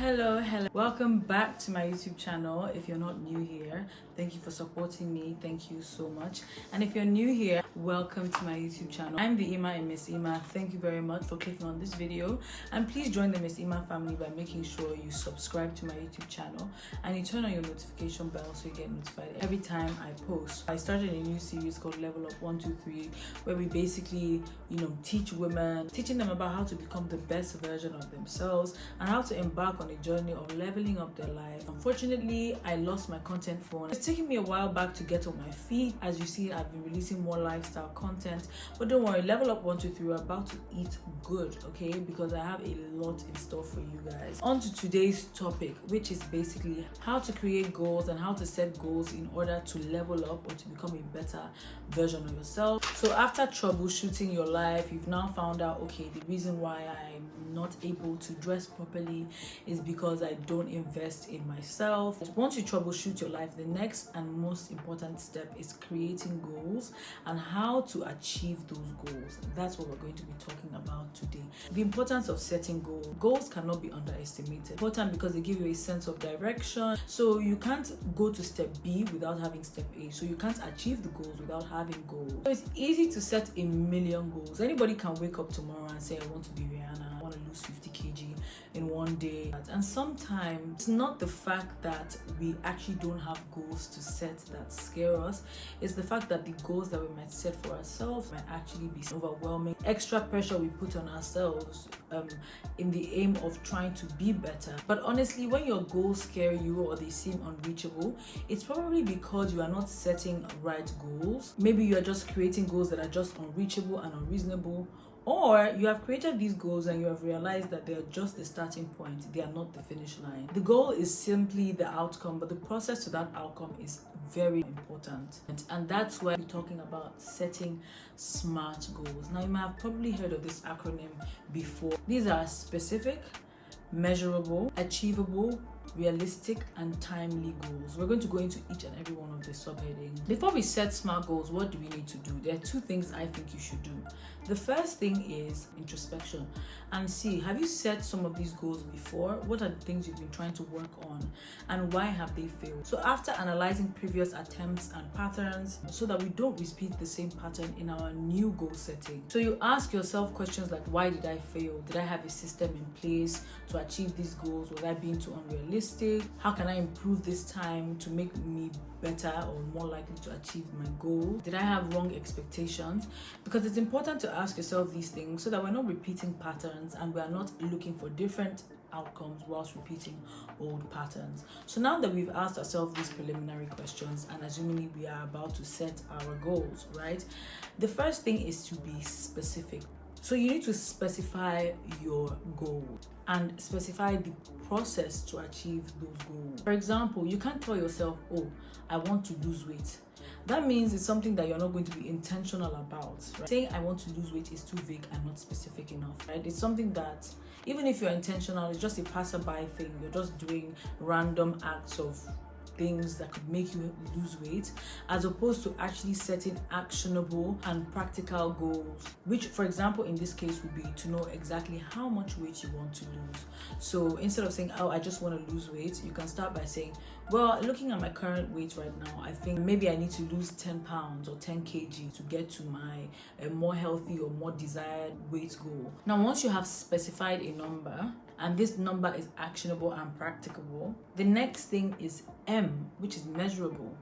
Hello, welcome back to my YouTube channel. If you're not new here, thank you for supporting me. Thank you so much. And if you're new here, welcome to my YouTube channel. I'm the Ima and Miss Ima. Thank you very much for clicking on this video, and please join the Miss Ima family by making sure you subscribe to my YouTube channel and you turn on your notification bell so you get notified every time I post. I started a new series called Levelup123 where we basically teach women, teaching them about how to become the best version of themselves and how to embark on a journey of leveling up their life. Unfortunately, I lost my content phone. It's taken me a while back to get on my feet. As you see, I've been releasing more lifestyle content, but don't worry, Levelup123, we're about to eat good, okay? Because I have a lot in store for you guys. On to today's topic, which is basically how to create goals and how to set goals in order to level up or to become a better version of yourself. So after troubleshooting your life, you've now found out, okay, the reason why I'm not able to dress properly is because I don't invest in myself. Once you troubleshoot your life, the next and most important step is creating goals and how to achieve those goals. That's what we're going to be talking about today. The importance of setting goals. Goals cannot be underestimated. Important because they give you a sense of direction. So you can't go to step B without having step A. So you can't achieve the goals without having goals. So it's easy to set a million goals. Anybody can wake up tomorrow and say, I want to be Rihanna, I want to lose 50 kg in one day. And sometimes it's not the fact that we actually don't have goals to set that scare us. It's the fact that the goals that we might set for ourselves might actually be overwhelming. Extra pressure we put on ourselves in the aim of trying to be better. But honestly, when your goals scare you or they seem unreachable, it's probably because you are not setting right goals. Maybe you are just creating goals that are just unreachable and unreasonable, or you have created these goals and you have realized that they're just the starting point, they are not the finish line. The goal is simply the outcome, but the process to that outcome is very important. And that's why we're talking about setting SMART goals. Now, you might have probably heard of this acronym before. These are specific, measurable, achievable, realistic, and timely goals. We're going to go into each and every one of the subheadings. Before we set SMART goals, what do we need to do? There are two things I think you should do. The first thing is introspection and see, have you set some of these goals before? What are the things you've been trying to work on and why have they failed? So after analyzing previous attempts and patterns so that we don't repeat the same pattern in our new goal setting. So you ask yourself questions like, why did I fail? Did I have a system in place to achieve these goals? Was I being too unrealistic? How can I improve this time to make me better or more likely to achieve my goal? Did I have wrong expectations? Because it's important to ask yourself these things so that we're not repeating patterns and we're not looking for different outcomes whilst repeating old patterns. So now that we've asked ourselves these preliminary questions and assuming we are about to set our goals, right? The first thing is to be specific. So you need to specify your goal and specify the process to achieve those goals. For example, you can't tell yourself, oh, I want to lose weight. That means it's something that you're not going to be intentional about. Right? Saying I want to lose weight is too vague and not specific enough, right? It's something that even if you're intentional, it's just a passerby thing. You're just doing random acts of things that could make you lose weight, as opposed to actually setting actionable and practical goals, which for example in this case would be to know exactly how much weight you want to lose. So instead of saying, oh, I just want to lose weight, you can start by saying, well, looking at my current weight right now, I think maybe I need to lose 10 pounds or 10 kg to get to my more healthy or more desired weight goal. Now, once you have specified a number and this number is actionable and practicable, the next thing is M, which is measurable.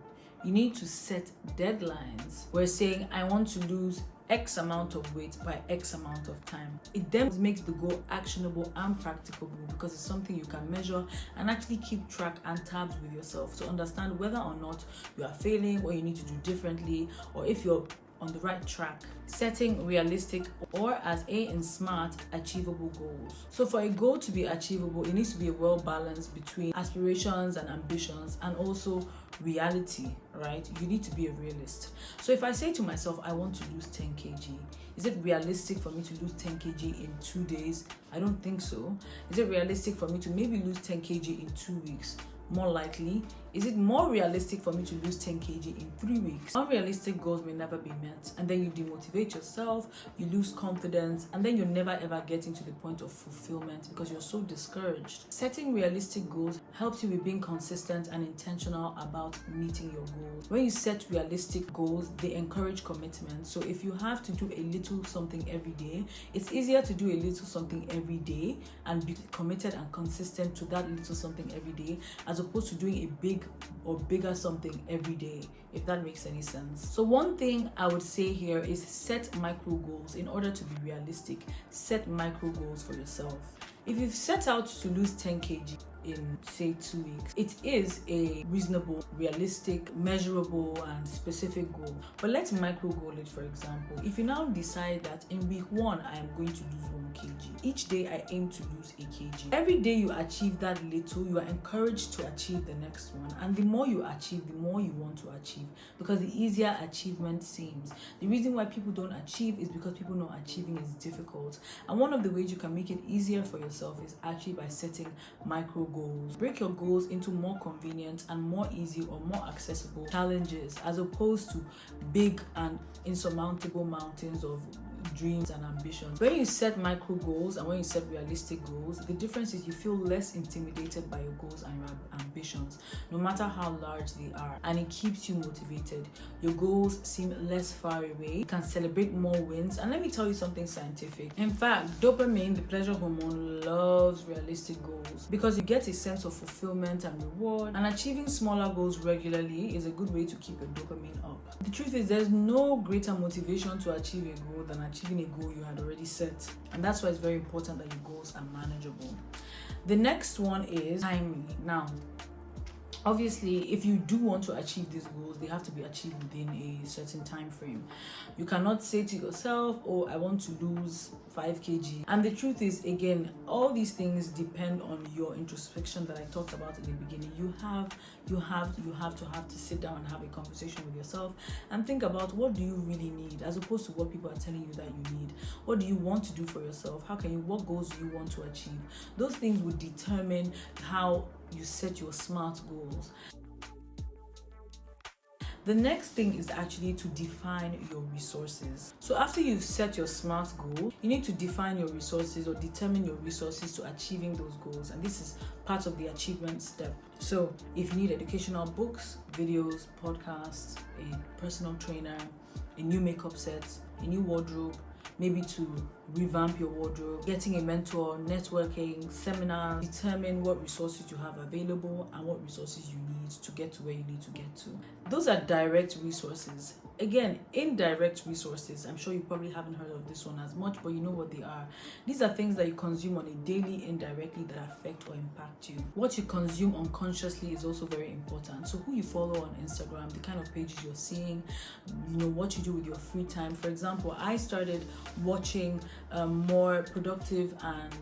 You need to set deadlines. We're saying I want to lose X amount of weight by X amount of time. It then makes the goal actionable and practicable because it's something you can measure and actually keep track and tabs with yourself to understand whether or not you are failing, what you need to do differently, or if you're on the right track. Setting realistic, or as A in SMART, achievable goals. So for a goal to be achievable, it needs to be a well balanced between aspirations and ambitions and also reality, right? You need to be a realist. So if I say to myself, I want to lose 10 kg, is it realistic for me to lose 10 kg in 2 days? I don't think so. Is it realistic for me to maybe lose 10 kg in 2 weeks? More likely, Is it more realistic for me to lose 10 kg in 3 weeks? Unrealistic goals may never be met, and then you demotivate yourself, you lose confidence, and then you never ever get into the point of fulfillment because you're so discouraged. Setting realistic goals helps you with being consistent and intentional about meeting your goals. When you set realistic goals, they encourage commitment. So if you have to do a little something every day, it's easier to do a little something every day and be committed and consistent to that little something every day, as opposed to doing a big or bigger something every day, if that makes any sense. So one thing I would say here is set micro goals. In order to be realistic, set micro goals for yourself. If you've set out to lose 10 kg in say 2 weeks, it is a reasonable, realistic, measurable and specific goal. But let's micro goal it. For example, if you now decide that in week 1 I am going to lose 1 kg, each day I aim to lose a kg. Every day you achieve that little, you are encouraged to achieve the next one, and the more you achieve, the more you want to achieve, because the easier achievement seems. The reason why people don't achieve is because people know achieving is difficult, and one of the ways you can make it easier for yourself is actually by setting micro goals. Break your goals into more convenient and more easy or more accessible challenges, as opposed to big and insurmountable mountains of dreams and ambitions. When you set micro goals and when you set realistic goals, the difference is you feel less intimidated by your goals and your ambitions, no matter how large they are, and it keeps you motivated. Your goals seem less far away. You can celebrate more wins, and let me tell you something scientific. In fact, dopamine, the pleasure hormone, loves realistic goals because you get a sense of fulfillment and reward, and achieving smaller goals regularly is a good way to keep your dopamine up. The truth is, there's no greater motivation to achieve a goal than achieving a goal you had already set, and that's why it's very important that your goals are manageable. The next one is timely. Now, obviously, if you do want to achieve these goals, they have to be achieved within a certain time frame. You cannot say to yourself, oh, I want to lose 5 kg. And the truth is, again, all these things depend on your introspection that I talked about in the beginning. You have to sit down and have a conversation with yourself and think about, what do you really need, as opposed to what people are telling you that you need. What do you want to do for yourself? What goals do you want to achieve? Those things would determine how you set your SMART goals. The next thing is actually to define your resources. So after you've set your SMART goal, you need to define your resources or determine your resources to achieving those goals. And this is part of the achievement step. So if you need educational books, videos, podcasts, a personal trainer, a new makeup set, a new wardrobe, maybe to revamp your wardrobe, getting a mentor, networking, seminars, determine what resources you have available and what resources you need to get to where you need to get to. Those are direct resources. Again, indirect resources, I'm sure you probably haven't heard of this one as much, but you know what they are. These are things that you consume on a daily indirectly that affect or impact you. What you consume unconsciously is also very important. So who you follow on Instagram, the kind of pages you're seeing, what you do with your free time. For example, I started watching more productive and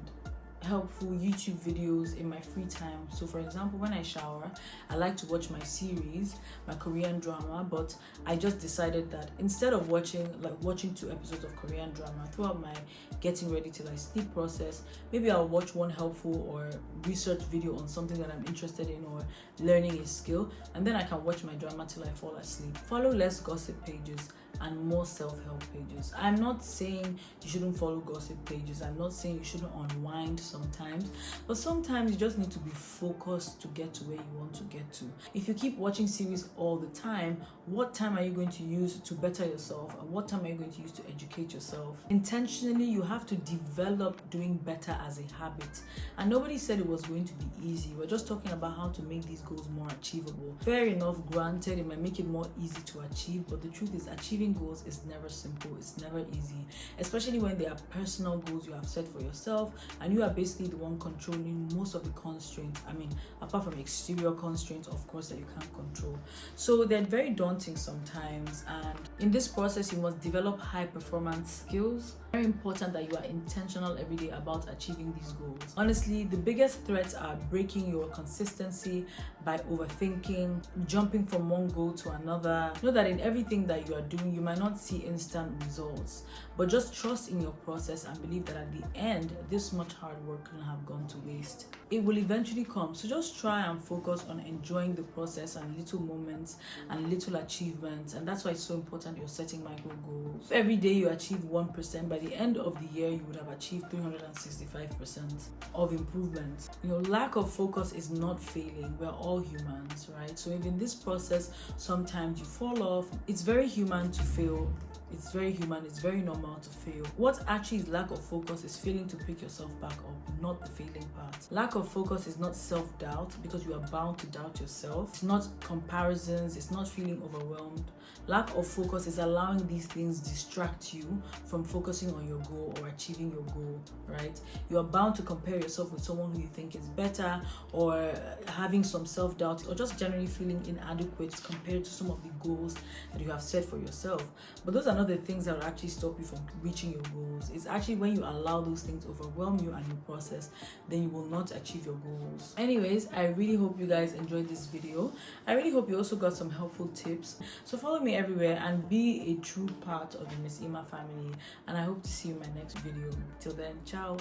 helpful YouTube videos in my free time. So for example, when I shower, I like to watch my series, my Korean drama, but I just decided that instead of watching 2 episodes of Korean drama throughout my getting ready till I sleep process, maybe I'll watch one helpful or research video on something that I'm interested in or learning a skill, and then I can watch my drama till I fall asleep. Follow less gossip pages and more self-help pages. I'm not saying you shouldn't follow gossip pages. I'm not saying you shouldn't unwind sometimes, but sometimes you just need to be focused to get to where you want to get to. If you keep watching series all the time, what time are you going to use to better yourself, and what time are you going to use to educate yourself? Intentionally, you have to develop doing better as a habit. And nobody said it was going to be easy. We're just talking about how to make these goals more achievable. Fair enough, granted, it might make it more easy to achieve, but the truth is, achieving goals is never simple. It's never easy, especially when they are personal goals you have set for yourself, and you are basically the one controlling most of the constraints. I mean, apart from exterior constraints, of course, that you can't control. So they're very daunting sometimes, and in this process, you must develop high performance skills. Very important that you are intentional every day about achieving these goals. Honestly, the biggest threats are breaking your consistency by overthinking, jumping from one goal to another. Know that in everything that you are doing, you might not see instant results, but just trust in your process and believe that at the end, this much hard work couldn't have gone to waste. It will eventually come. So just try and focus on enjoying the process and little moments and little achievements. And that's why it's so important you're setting micro goals. Every day you achieve 1%, by the end of the year you would have achieved 365% of improvement. Lack of focus is not failing. We're all humans, right? So if in this process sometimes you fall off, it's very human to fail. It's very human, it's very normal to fail. What actually is lack of focus is failing to pick yourself back up, not the failing part. Lack of focus is not self-doubt, because you are bound to doubt yourself. It's not comparisons, it's not feeling overwhelmed. Lack of focus is allowing these things distract you from focusing on your goal or achieving your goal, right? You are bound to compare yourself with someone who you think is better, or having some self-doubt, or just generally feeling inadequate compared to some of the goals that you have set for yourself. But those are not the things that will actually stop you from reaching your goals. It's actually when you allow those things to overwhelm you and your process, then you will not achieve your goals. Anyways, I really hope you guys enjoyed this video. I really hope you also got some helpful tips. So follow me everywhere and be a true part of the Miss Ima family, and I hope to see you in my next video. Till then, ciao.